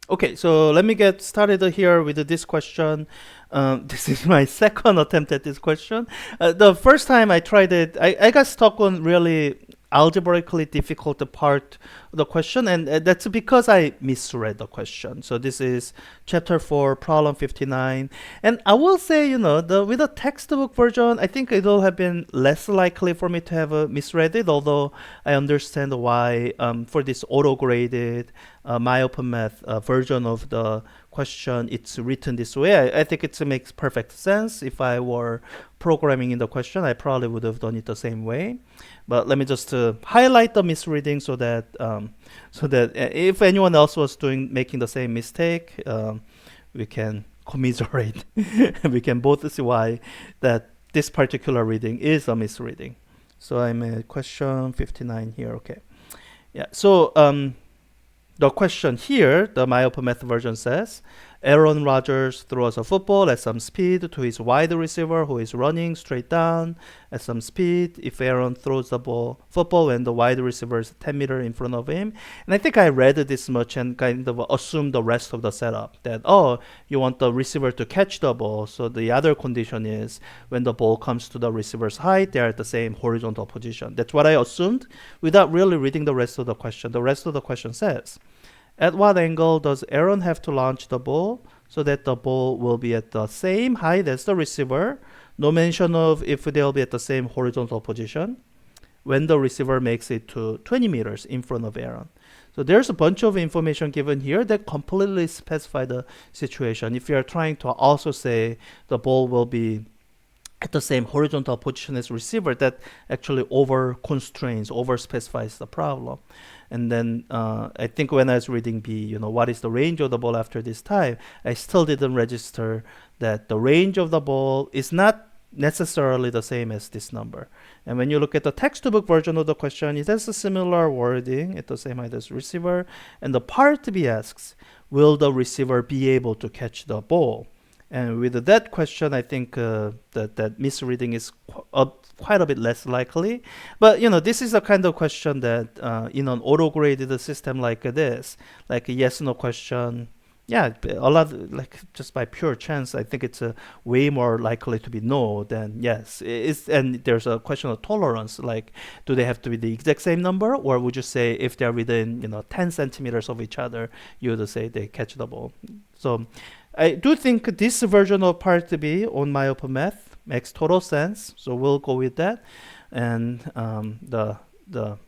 Okay, so let me get started here with this question. This is my second attempt at this question. The first time I tried it, I got stuck on really algebraically difficult part of the question, and that's because I misread the question. So this is chapter 4, problem 59. And I will say, with the textbook version, I think it'll have been less likely for me to have misread it, although I understand why for this auto-graded MyOpenMath version of the question, it's written this way. I think it makes perfect sense. If I were programming in the question, I probably would have done it the same way. But let me just highlight the misreading so that if anyone else was making the same mistake, we can commiserate. We can both see why that this particular reading is a misreading. So I'm at question 59 here. Okay. Yeah. So the question here, the MyOpenMath version says, Aaron Rodgers throws a football at some speed to his wide receiver who is running straight down at some speed. If Aaron throws the football when the wide receiver is 10 meters in front of him. And I think I read this much and kind of assumed the rest of the setup that, you want the receiver to catch the ball. So the other condition is when the ball comes to the receiver's height, they're at the same horizontal position. That's what I assumed without really reading the rest of the question. The rest of the question says, at what angle does Aaron have to launch the ball so that the ball will be at the same height as the receiver? No mention of if they'll be at the same horizontal position when the receiver makes it to 20 meters in front of Aaron. So there's a bunch of information given here that completely specify the situation. If you're trying to also say the ball will be at the same horizontal position as receiver, that actually over-constrains, over-specifies the problem. And then I think when I was reading B, what is the range of the ball after this type, I still didn't register that the range of the ball is not necessarily the same as this number. And when you look at the textbook version of the question, it has a similar wording at the same height as receiver. And the part B asks, will the receiver be able to catch the ball? And with that question, I think that misreading is quite a bit less likely. But this is a kind of question that in an auto-graded system like this, like a yes/no question, yeah, a lot like just by pure chance, I think it's way more likely to be no than yes. And there's a question of tolerance, like do they have to be the exact same number, or would you say if they're within 10 centimeters of each other, you would say they catch the ball. So I do think this version of part B on MyOpenMath makes total sense, so we'll go with that. And the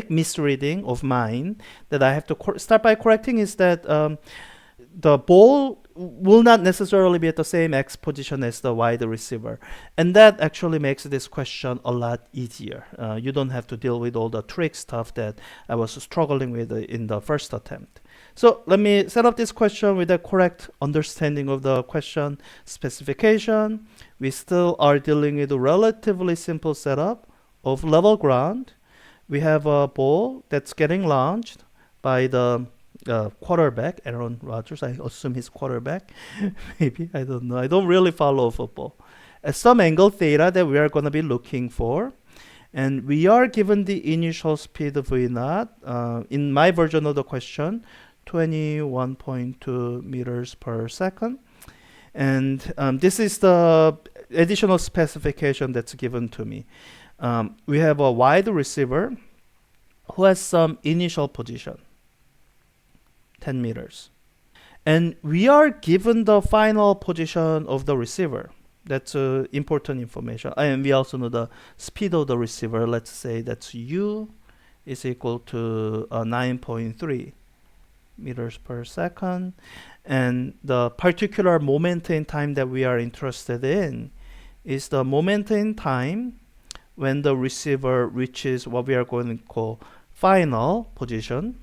misreading of mine that I have to start by correcting is that the ball will not necessarily be at the same X position as the wide receiver. And that actually makes this question a lot easier. You don't have to deal with all the trick stuff that I was struggling with in the first attempt. So let me set up this question with a correct understanding of the question specification. We still are dealing with a relatively simple setup of level ground. We have a ball that's getting launched by the quarterback, Aaron Rodgers. I assume he's quarterback. Maybe, I don't know. I don't really follow football. At some angle theta that we are going to be looking for. And we are given the initial speed v naught. In my version of the question, 21.2 meters per second. And this is the additional specification that's given to me. We have a wide receiver who has some initial position, 10 meters. And we are given the final position of the receiver. That's important information. And we also know the speed of the receiver. Let's say that's u is equal to 9.3 meters per second. And the particular moment in time that we are interested in is the moment in time when the receiver reaches what we are going to call final position.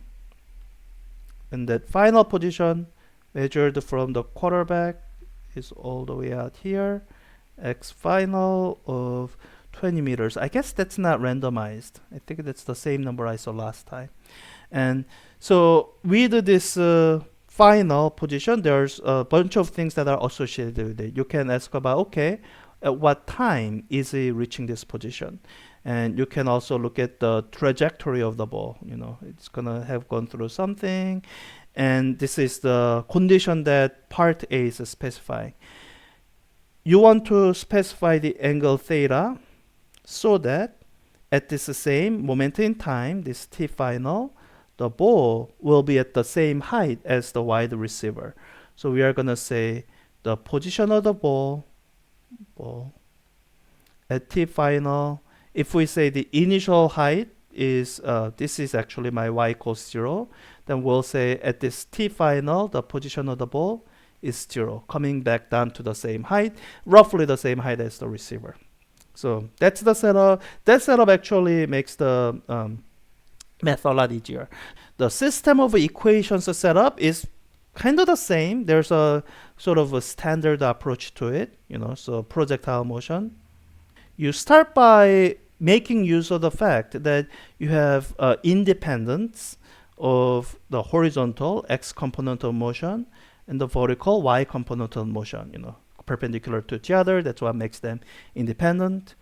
And that final position measured from the quarterback is all the way out here. X final of 20 meters. I guess that's not randomized. I think that's the same number I saw last time. And so with this final position, there's a bunch of things that are associated with it. You can ask about, okay, at what time is he reaching this position? And you can also look at the trajectory of the ball. It's gonna have gone through something. And this is the condition that part A is specifying. You want to specify the angle theta so that at this same moment in time, this t final, the ball will be at the same height as the wide receiver. So we are going to say the position of the ball at t final. If we say the initial height is, this is actually my y equals 0, then we'll say at this t final, the position of the ball is 0, coming back down to the same height, roughly the same height as the receiver. So that's the setup. That setup actually makes the math a lot easier. The system of equations setup is kind of the same. There's a sort of a standard approach to it, so projectile motion. You start by making use of the fact that you have independence of the horizontal x component of motion and the vertical y component of motion, perpendicular to each other. That's what makes them independent.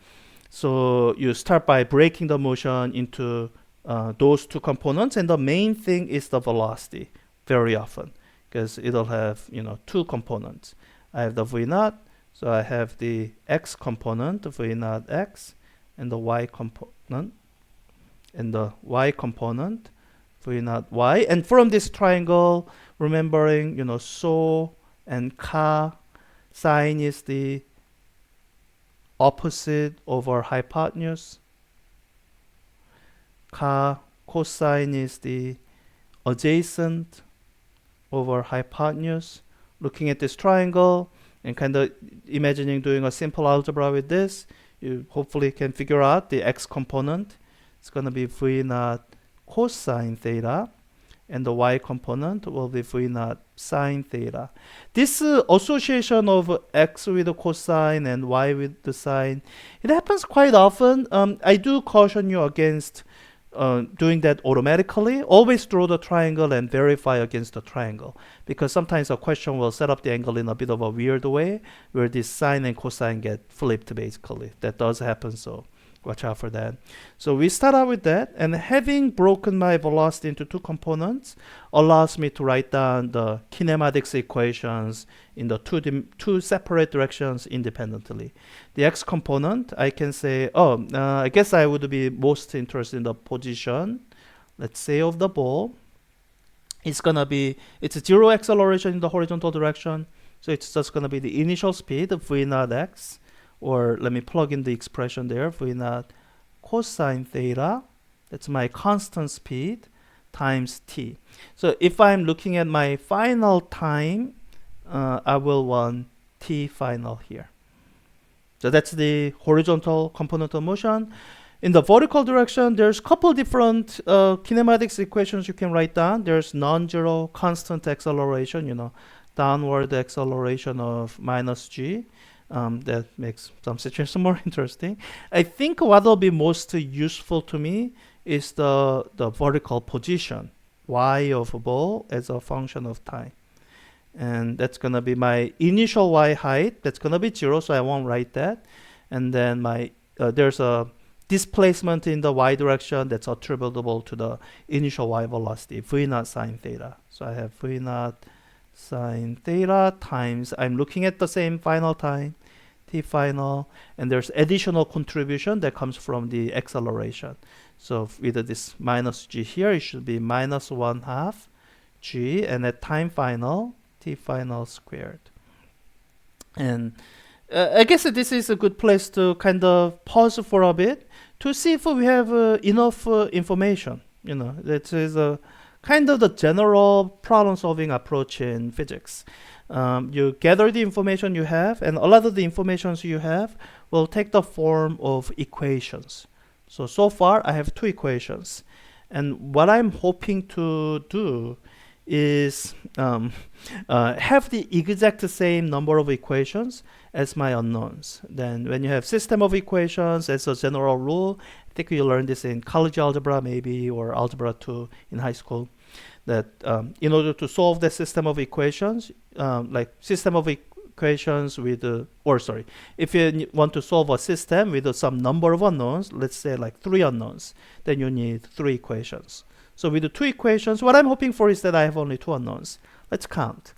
So you start by breaking the motion into those two components, and the main thing is the velocity very often, because it'll have two components. I have the v naught, so I have the x component v naught x, and the y component, v naught y. And from this triangle, remembering so and ka, sine is the opposite over hypotenuse. Cosine is the adjacent over hypotenuse. Looking at this triangle and kind of imagining doing a simple algebra with this, you hopefully can figure out the x component. It's going to be v naught cosine theta, and the y component will be v naught sine theta. This association of x with the cosine and y with the sine, it happens quite often. I do caution you against doing that automatically. Always draw the triangle and verify against the triangle, because sometimes a question will set up the angle in a bit of a weird way where this sine and cosine get flipped basically. That does happen, so watch out for that. So we start out with that, and having broken my velocity into two components allows me to write down the kinematics equations in the two separate directions independently. The x component, I can say, I guess I would be most interested in the position, let's say, of the ball. It's zero acceleration in the horizontal direction, so it's just gonna be the initial speed, v naught x, or let me plug in the expression there, v naught cosine theta, that's my constant speed, times t. So if I'm looking at my final time, I will want t final here. So that's the horizontal component of motion. In the vertical direction, there's a couple different kinematics equations you can write down. There's non-zero constant acceleration, downward acceleration of minus g. That makes some situation more interesting. I think what will be most useful to me is the vertical position, y of a ball as a function of time. And that's going to be my initial y height. That's going to be 0, so I won't write that. And then there's a displacement in the y direction that's attributable to the initial y velocity, v naught sine theta. So I have v naught sine theta times, I'm looking at the same final time, t final, and there's additional contribution that comes from the acceleration. So with this minus g here, it should be minus 1/2 g, and at time final, t final squared. And I guess this is a good place to kind of pause for a bit to see if we have enough information. That is a kind of the general problem-solving approach in physics. You gather the information you have, and a lot of the informations you have will take the form of equations. So far, I have two equations. And what I'm hoping to do is have the exact same number of equations as my unknowns. Then when you have system of equations as a general rule, I think you learned this in college algebra maybe, or algebra 2 in high school, that in order to solve the system of equations, if you want to solve a system with some number of unknowns, let's say like 3 unknowns, then you need 3 equations. So with the two equations, what I'm hoping for is that I have only two unknowns. Let's count.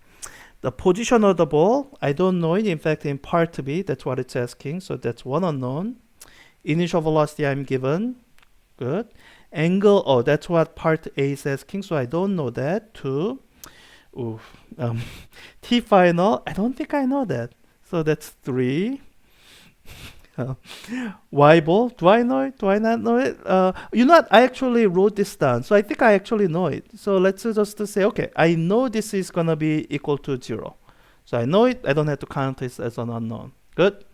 The position of the ball, I don't know it. In fact, in part B, that's what it's asking. So that's one unknown. Initial velocity I'm given. Good. Angle, oh, that's what part A is asking. So I don't know that. Two. Oof. T final, I don't think I know that. So that's three. Y ball, do I know it? Do I not know it? You know what? I actually wrote this down. So I think I actually know it. So let's just say, okay, I know this is going to be equal to 0. So I know it. I don't have to count this as an unknown. Good.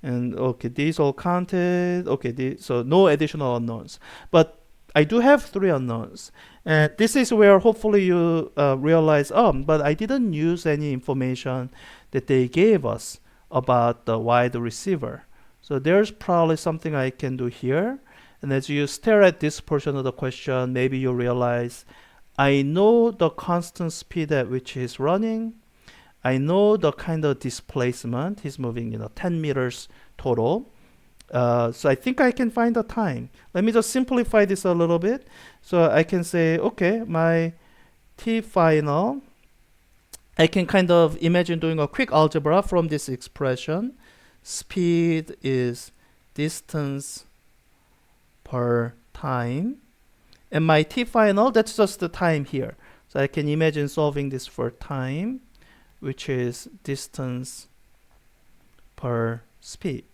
And okay, these all counted. Okay, so no additional unknowns. But I do have three unknowns. And this is where hopefully you realize, but I didn't use any information that they gave us about the wide receiver. So there's probably something I can do here. And as you stare at this portion of the question, maybe you realize, I know the constant speed at which he's running. I know the kind of displacement. He's moving, 10 meters total. So I think I can find the time. Let me just simplify this a little bit. So I can say, okay, my T final, I can kind of imagine doing a quick algebra from this expression. Speed is distance per time. And my T final, that's just the time here. So I can imagine solving this for time, which is distance per speed.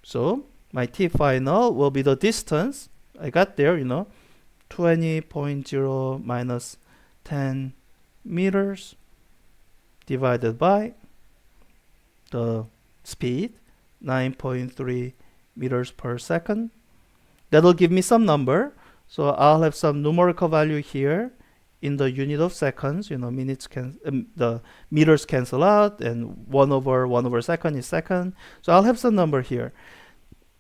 So my T final will be the distance. I got there, 20.0 minus 10 meters divided by the speed, 9.3 meters per second. That'll give me some number. So I'll have some numerical value here in the unit of seconds. Minutes the meters cancel out, and 1 over second is second. So I'll have some number here.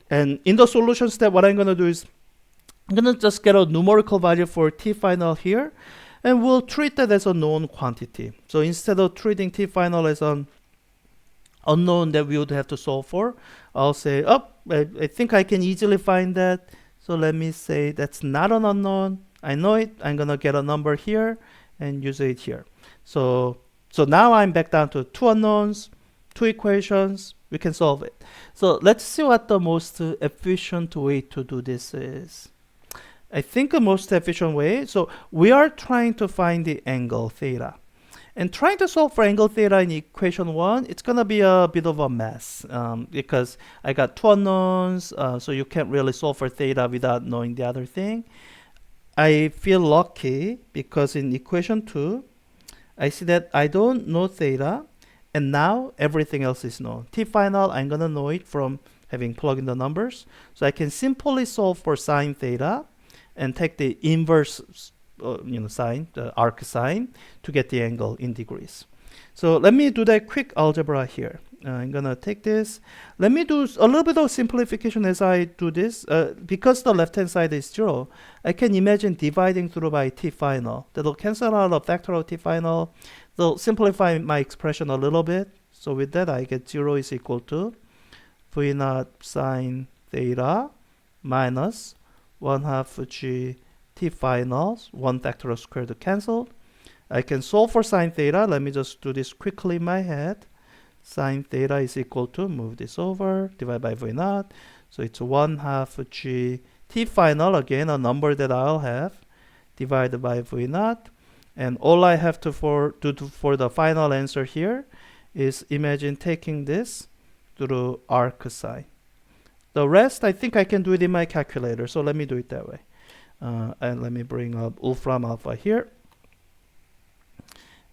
And in the solution step, what I'm going to do is I'm going to just get a numerical value for T final here, and we'll treat that as a known quantity. So instead of treating T final as an unknown that we would have to solve for, I'll say, I think I can easily find that. So let me say that's not an unknown. I know it. I'm going to get a number here and use it here. So now I'm back down to two unknowns, two equations. We can solve it. So let's see what the most efficient way to do this is. I think the most efficient way, so we are trying to find the angle theta. And trying to solve for angle theta in equation 1, it's going to be a bit of a mess because I got two unknowns, so you can't really solve for theta without knowing the other thing. I feel lucky because in equation 2, I see that I don't know theta, and now everything else is known. T final, I'm going to know it from having plugged in the numbers. So I can simply solve for sine theta and take the inverse sine, the arc sine, to get the angle in degrees. So let me do that quick algebra here. I'm gonna take this. Let me do a little bit of simplification as I do this. Because the left hand side is 0, I can imagine dividing through by T final. That'll cancel out a factor of T final. They'll simplify my expression a little bit. So with that, I get 0 is equal to V naught sine theta minus 1/2 G T finals, 1 factorial squared cancelled. I can solve for sine theta. Let me just do this quickly in my head. Sine theta is equal to, move this over, divide by V naught. So it's 1/2 G T final, again, a number that I'll have, divided by V naught. And all I have to do for the final answer here is imagine taking this through arc sine. The rest, I think I can do it in my calculator. So let me do it that way. And let me bring up Wolfram alpha here.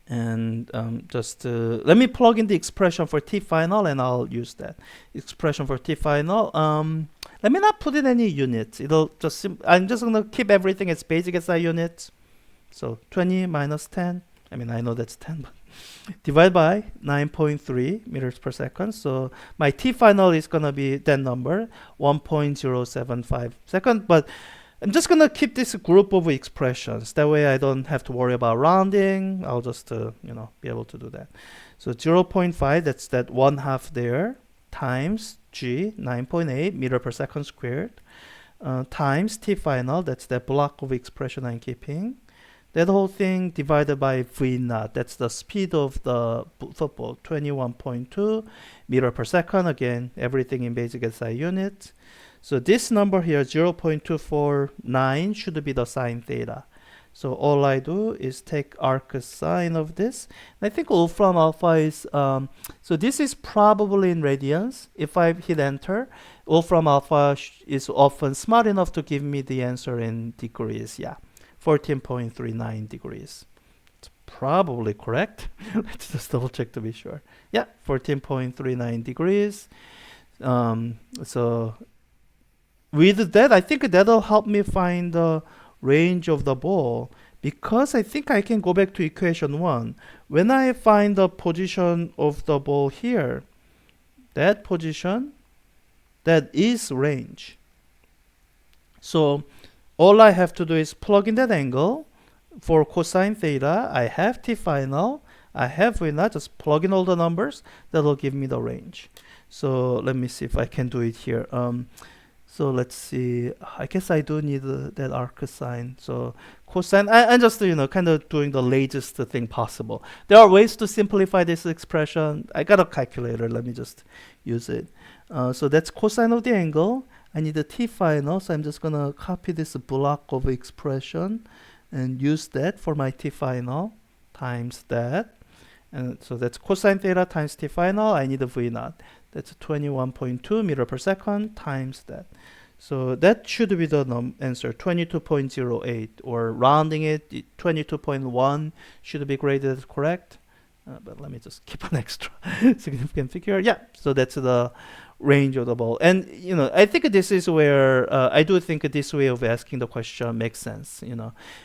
And let me plug in the expression for T final, and I'll use that expression for T final. Let me not put in any units. It'll just I'm just gonna keep everything as basic as units. So 20 minus 10. I mean, I know that's 10, but divide by 9.3 meters per second. So my T final is gonna be that number, 1.075 second. But I'm just gonna keep this group of expressions. That way I don't have to worry about rounding. I'll just be able to do that. So 0.5, that's that 1/2 there, times G, 9.8 meter per second squared, times t final, that's that block of expression I'm keeping. That whole thing divided by v naught, that's the speed of the football, 21.2 meter per second. Again, everything in basic SI units. So this number here, 0.249, should be the sine theta. So all I do is take arc sine of this. And I think Wolfram alpha is, so this is probably in radians. If I hit enter, Wolfram alpha is often smart enough to give me the answer in degrees. Yeah, 14.39 degrees. It's probably correct. Let's just double check to be sure. Yeah, 14.39 degrees. So with that, I think that'll help me find the range of the ball, because I think I can go back to equation 1. When I find the position of the ball here, that position, that is range. So all I have to do is plug in that angle. For cosine theta, I have t final, I have v naught, just plug in all the numbers, that'll give me the range. So let me see if I can do it here. So let's see, I guess I do need that arc sine. So cosine, I'm just, kind of doing the laziest thing possible. There are ways to simplify this expression. I got a calculator, let me just use it. So that's cosine of the angle. I need a t final, so I'm just gonna copy this block of expression and use that for my t final times that. And so that's cosine theta times t final. I need a v naught. That's 21.2 meter per second times that. So that should be the answer, 22.08, or rounding it, 22.1 should be graded as correct. But let me just keep an extra significant figure. Yeah, so that's the range of the ball. And, I think this is where, I do think this way of asking the question makes sense.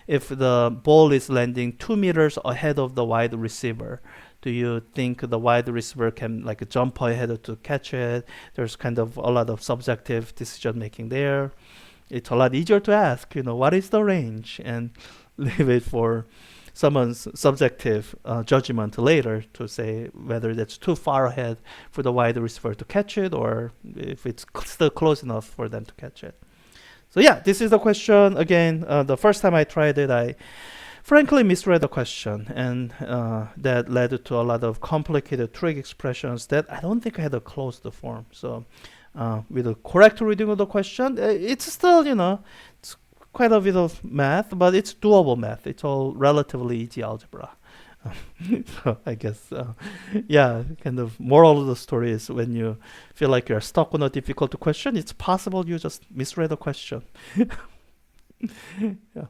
If the ball is landing 2 meters ahead of the wide receiver, do you think the wide receiver can jump ahead to catch it? There's kind of a lot of subjective decision making there. It's a lot easier to ask, what is the range, and leave it for someone's subjective judgment later to say whether that's too far ahead for the wide receiver to catch it, or if it's still close enough for them to catch it. So yeah, this is the question. Again, the first time I tried it, I frankly misread the question, and that led to a lot of complicated trig expressions that I don't think I had a closed form. So with the correct reading of the question, it's still, it's quite a bit of math, but it's doable math. It's all relatively easy algebra. So I guess, yeah, kind of moral of the story is when you feel like you're stuck on a difficult question, it's possible you just misread the question. Yeah.